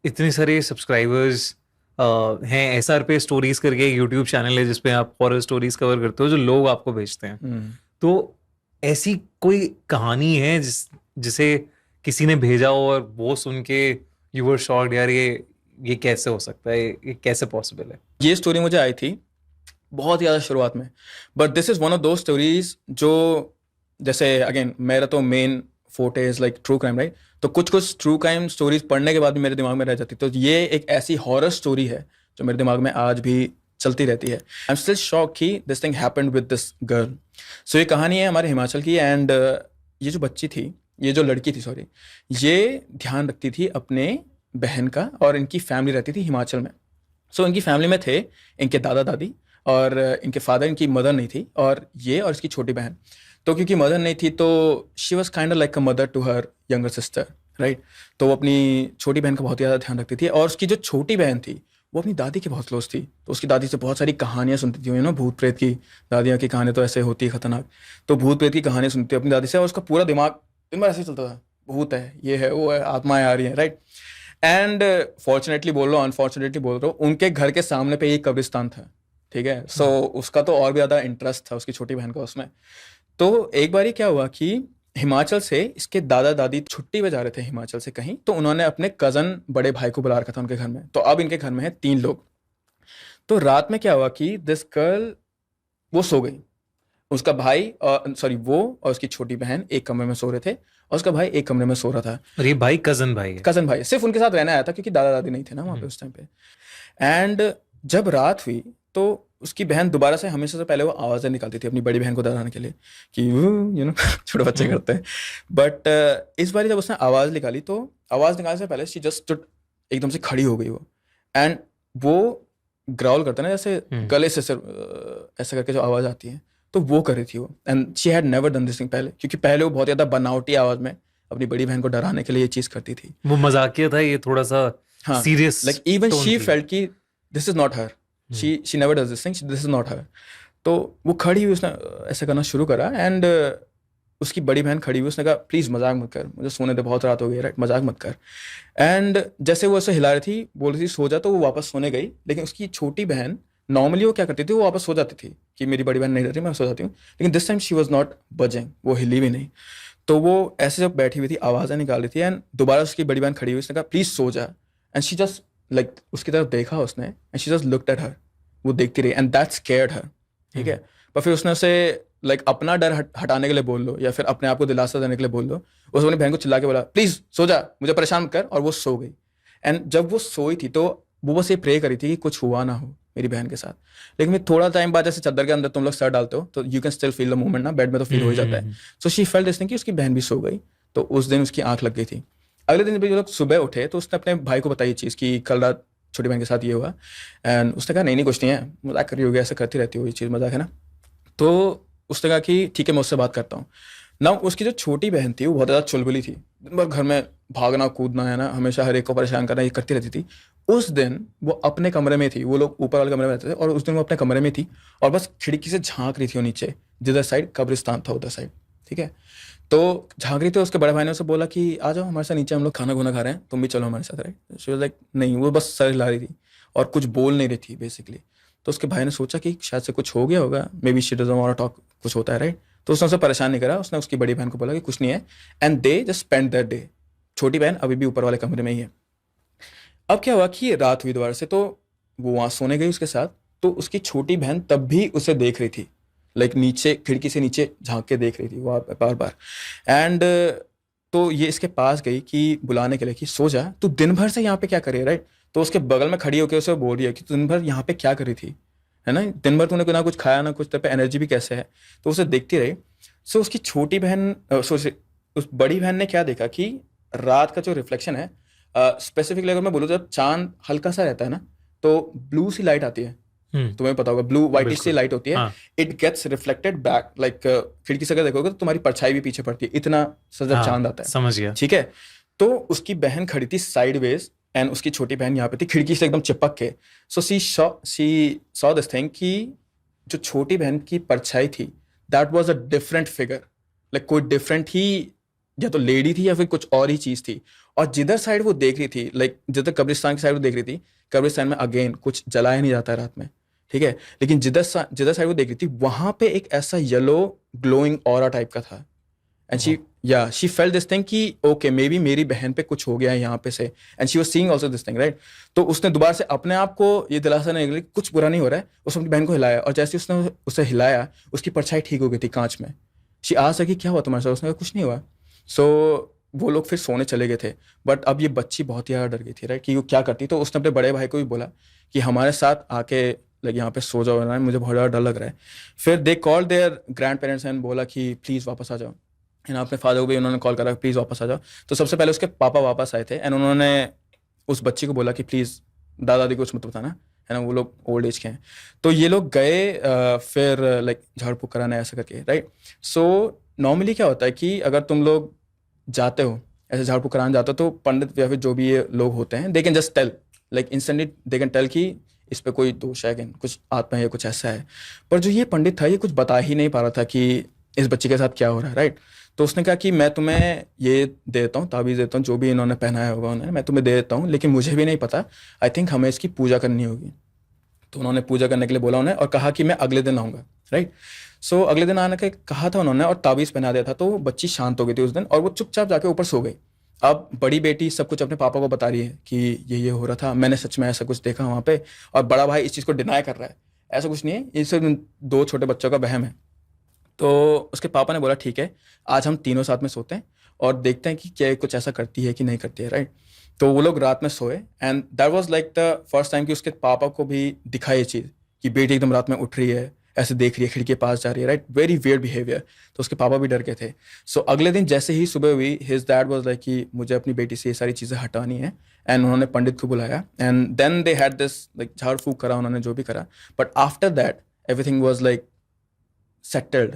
इतने सारे सब्सक्राइबर्स हैं, एसआर पे स्टोरीज करके यूट्यूब चैनल है जिसपे आप हॉरर स्टोरीज कवर करते हो जो लोग आपको भेजते हैं। तो ऐसी कोई कहानी है जिसे किसी ने भेजा हो और वो सुन के यू वर शॉक्ड, यार ये कैसे हो सकता है, ये कैसे पॉसिबल है? ये स्टोरी मुझे आई थी बहुत ज़्यादा शुरुआत में, but this is one of दो स्टोरीज जो, जैसे अगेन मेरा तो मेन फोटे is like true crime, right? तो कुछ कुछ ट्रू क्राइम स्टोरीज पढ़ने के बाद भी मेरे दिमाग में रह जाती, तो ये एक ऐसी हॉरर स्टोरी है जो मेरे दिमाग में आज भी चलती रहती है। आई एम स्टिल शॉक कि this thing happened with this girl. So ये कहानी है हमारे हिमाचल की, एंड ये जो बच्ची थी, ये जो लड़की थी सॉरी, ये ध्यान रखती थी अपने बहन का, और इनकी फैमिली रहती थी हिमाचल में। सो इनकी फैमिली में थे इनके दादा दादी, और इनके फादर, इनकी मदर नहीं थी, और ये और इसकी छोटी बहन। तो क्योंकि मदर नहीं थी तो she was kind like a mother to her younger sister, right? तो वो अपनी छोटी बहन का बहुत ज़्यादा ध्यान रखती थी, और उसकी जो छोटी बहन थी वो अपनी दादी की बहुत क्लोज थी। तो उसकी दादी से बहुत सारी कहानियाँ सुनती थी, भूत प्रेत की। दादियाँ की कहानी तो ऐसे होती है खतरनाक। तो भूत प्रेत की कहानियाँ सुनती है अपनी दादी से, और उसका पूरा दिमाग दिन भर ऐसे ही चलता था, भूत है, ये है, वो है, आत्माएं आ रही हैं, राइट? एंड फॉर्चुनेटली बोल रहा हूँ, अनफॉर्चुनेटली बोल रहा हूँ, उनके घर के सामने पे एक कब्रिस्तान था, ठीक है? सो उसका तो और भी ज़्यादा इंटरेस्ट था उसकी छोटी बहन का उसमें। तो एक बार क्या हुआ कि हिमाचल से इसके दादा दादी छुट्टी पे जा रहे थे हिमाचल से कहीं, तो उन्होंने अपने कज़न बड़े भाई को बुला रखा था उनके घर में। तो अब इनके घर में है 3 लोग। तो रात में क्या हुआ कि दिस गर्ल, वो सो गई। उसका भाई, सॉरी, वो और उसकी छोटी बहन एक कमरे में सो रहे थे, और उसका भाई एक कमरे में सो रहा था। और ये भाई कजन भाई है? कज़न भाई सिर्फ उनके साथ रहने आया था, क्योंकि दादा दादी नहीं थे ना वहाँ पे उस टाइम पे। एंड जब रात हुई तो उसकी बहन दोबारा से, हमेशा से पहले वो आवाज़ें निकालती थी अपनी बड़ी बहन को डराने के लिए कि छोटे बच्चे करते हैं। बट इस बार जब उसने आवाज़ निकाली, तो आवाज़ निकालने से पहले शी जस्ट स्टूड, एकदम से खड़ी हो गई वो। एंड वो ग्राउल करता है ना, जैसे गले से ऐसे करके जो आवाज़ आती है, तो वो कर रही थी वो। And she had never done this thing पहले, क्योंकि पहले वो बहुत ज़्यादा बनावटी आवाज़ में अपनी बड़ी बहन को डराने के लिए ये चीज़ करती थी। वो मजाकिया था, ये थोड़ा सा हाँ, serious like even tone she थी। फेल्ट कि this is not her, she never does this thing, this is not her. तो वो खड़ी हुई, उसने ऐसे करना शुरू करा, एंड उसकी बड़ी बहन खड़ी हुई, उसने कहा प्लीज़ मजाक मत कर, मुझे सोने दे, बहुत रात हो गई, राइट? मजाक मत कर। एंड जैसे वो ऐसे हिला रही थी, बोल रही थी सो जा, तो वो वापस सोने गई। लेकिन उसकी छोटी बहन, नॉर्मली वो क्या करती थी, वो वापस सो जाती थी कि मेरी बड़ी बहन नहीं रहती, मैं सो जाती हूँ। लेकिन this time she was not buzzing, वो हिली भी नहीं। तो वो ऐसे जब बैठी हुई थी, आवाज़ें निकाल रही थी, एंड दोबारा उसकी बड़ी बहन खड़ी हुई, उसने कहा प्लीज़ सो जा। एंड शी जस्ट लाइक उसकी तरफ देखा उसने, and she just looked at her. वो देखती रही, एंड दैट स्कैर्ड हर, ठीक है? पर फिर उसने उसे लाइक अपना डर हटाने के लिए बोल लो, या फिर अपने आप को दिलासा देने के लिए बोल लो, उसने अपनी बहन को चिल्ला के बोला प्लीज़ सो जा, मुझे परेशान मत कर, और वो सो गई। एंड जब वो सोई थी तो वो बस ये प्रे करी थी कि कुछ हुआ ना हो मेरी बहन के साथ। लेकिन फिर थोड़ा टाइम बाद, जैसे चादर के अंदर तुम लोग सर डालते हो, तो you can still feel the movement ना, बेड में तो फील हो ही जाता है। So she felt this thing कि उसकी बहन भी सो गई। तो उस दिन उसकी आंख लग गई थी। अगले दिन जब लोग सुबह उठे तो उसने अपने भाई को बताई ये चीज़ कि कल रात छोटी बहन के साथ ये हुआ। एंड उसने कहा नहीं नहीं कुछ नहीं है, मजाक कर रही होगी, ऐसा करती रहती हो, ये चीज़ मजाक है ना। तो उसने कहा कि ठीक है, मैं उससे बात करता हूँ ना। उसकी जो छोटी बहन थी वो बहुत ज़्यादा चुलबुली थी, दिन भर घर में भागना कूदना है ना, हमेशा हर एक को परेशान करना, ये करती रहती थी। उस दिन वो अपने कमरे में थी, वो लोग ऊपर वाले कमरे में रहते थे, और उस दिन वो अपने कमरे में थी, और बस खिड़की से झांक रही थी वो नीचे, जिधर साइड कब्रिस्तान था उधर साइड, ठीक है? तो झांक रही थी, उसके बड़े भाई ने उसे बोला कि आ जाओ हमारे साथ नीचे, हम लोग खाना खुना खा रहे हैं, तुम भी चलो हमारे साथ, राइट? शी वाज लाइक नहीं, वो बस सर हिला रही थी और कुछ बोल नहीं रही थी बेसिकली। तो उसके भाई ने सोचा कि शायद से कुछ हो गया होगा, maybe she doesn't want to talk, कुछ होता है, राइट? तो उसने उसे परेशान नहीं करा, उसने उसकी बड़ी बहन को बोला कि कुछ नहीं है, and they just spend that day. छोटी बहन अभी भी ऊपर वाले कमरे में ही है। अब क्या हुआ कि रात हुई दोबारा से, तो वो वहाँ सोने गई उसके साथ। तो उसकी छोटी बहन तब भी उसे देख रही थी, लाइक नीचे खिड़की से नीचे झांक के देख रही थी वो बार बार। एंड तो ये इसके पास गई कि बुलाने के लिए कि सो जा, तू दिन भर से यहाँ पे क्या कर रही है, राइट? तो उसके बगल में खड़ी होकर उसे बोल रही है कि तू दिन भर यहाँ पे क्या कर रही थी, है ना? दिन भर तूने ना कुछ खाया ना कुछ, तेरे पे एनर्जी भी कैसे है? तो उसे देखती रही। सो उसकी छोटी बहन उस बड़ी बहन ने क्या देखा कि रात का जो रिफ्लेक्शन है, स्पेसिफिकली अगर मैं बोलूँ, जब चांद हल्का सा रहता है ना, तो ब्लू सी लाइट आती है, तुम्हें पता होगा, ब्लू वाइटिश सी बिल्कुल। लाइट होती है। हाँ। It gets reflected back, like खिड़की से अगर देखोगे तो तुम्हारी परछाई भी पीछे पड़ती है, इतना सा जब चांद हाँ आता है, समझ गया। ठीक है? तो उसकी बहन खड़ी थी साइडवेज, एंड उसकी छोटी बहन यहाँ पे थी खिड़की से एकदम चिपक के। So she saw this thing कि जो छोटी बहन की परछाई थी, that was a different figure, like कोई डिफरेंट ही या तो लेडी थी या फिर कुछ और ही चीज थी, और जिधर साइड वो देख रही थी, लाइक जिधर कब्रिस्तान की साइड वो देख रही थी, कब्रिस्तान में अगेन कुछ जलाया नहीं जाता है रात में, ठीक है, लेकिन जिधर साइड वो देख रही थी वहां पे एक ऐसा येलो ग्लोइंग ऑरा टाइप का था, and she felt this thing कि ओके मे बी मेरी बहन पे कुछ हो गया है यहाँ पे से, and she was seeing also this thing, right. तो उसने दोबारा से अपने आप को ये दिलासा नहीं कि कुछ बुरा नहीं हो रहा है, उसने अपनी बहन को हिलाया, और जैसे उसने उसे हिलाया उसकी परछाई ठीक हो गई थी कांच में। शी आज सकी क्या हुआ तुम्हारे साथ, उसने कहा कुछ नहीं हुआ। सो वो लोग फिर सोने चले गए थे, बट अब ये बच्ची बहुत ही ज़्यादा डर गई थी, राइट, कि वो क्या करती। तो उसने अपने बड़े भाई को भी बोला कि हमारे साथ आके लाइक यहाँ पे सो जाओ ना, मुझे बहुत ज़्यादा डर लग रहा है। फिर they call their grandparents and बोला कि प्लीज़ वापस आ जाओ, एंड अपने फादर को भी उन्होंने कॉल करा प्लीज़ वापस आ जाओ। तो सबसे पहले उसके पापा वापस आए थे, एंड उन्होंने उस बच्ची को बोला कि प्लीज़ दादा दादी को कुछ मत बताना, है ना, वो लोग ओल्ड एज के हैं। तो ये लोग गए फिर लाइक झाड़ फूक कराने ऐसा करके, राइट। सो नॉर्मली क्या होता है कि अगर तुम लोग जाते हो ऐसे झाड़ फूक कराने जाते हो, तो पंडित या फिर जो भी ये लोग होते हैं they can just tell, like instantly they can tell कि इस पे कोई दोष है, कुछ आत्मा है, कुछ ऐसा है। पर जो ये पंडित था ये कुछ बता ही नहीं पा रहा था कि इस बच्चे के साथ क्या हो रहा है, राइट। तो उसने कहा कि मैं तुम्हें ये दे देता हूँ, ताबीज़ देता हूँ, जो भी इन्होंने पहनाया होगा उन्होंने, मैं तुम्हें दे देता हूँ, लेकिन मुझे भी नहीं पता, आई थिंक हमें इसकी पूजा करनी होगी। तो उन्होंने पूजा करने के लिए बोला उन्हें, और कहा कि मैं अगले दिन आऊँगा, राइट। सो अगले दिन आने के कहा था उन्होंने, और ताबीज़ पहना दिया था। तो बच्ची शांत हो गई थी उस दिन, और वो चुपचाप जाके ऊपर सो गई। अब बड़ी बेटी सब कुछ अपने पापा को बता रही है कि ये हो रहा था, मैंने सच में ऐसा कुछ देखा वहाँ पे, और बड़ा भाई इस चीज़ को डिनाई कर रहा है, ऐसा कुछ नहीं है, ये सिर्फ 2 छोटे बच्चों का वहम है। तो उसके पापा ने बोला ठीक है, आज हम तीनों साथ में सोते हैं और देखते हैं कि क्या कुछ ऐसा करती है कि नहीं करती है, राइट। तो वो लोग रात में सोए, and that was like the first time कि उसके पापा को भी दिखा ये चीज़ कि बेटी एकदम रात में उठ रही है, ऐसे देख रही है, खिड़की के पास जा रही है, राइट, वेरी वियर्ड बिहेवियर। तो उसके पापा भी डर गए थे। सो अगले दिन जैसे ही सुबह हुई, हिज डैड वाज लाइक कि मुझे अपनी बेटी से ये सारी चीज़ें हटानी है, एंड उन्होंने पंडित को बुलाया, and then they had this like झाड़ फूक करा उन्होंने जो भी करा, but after that everything was like settled,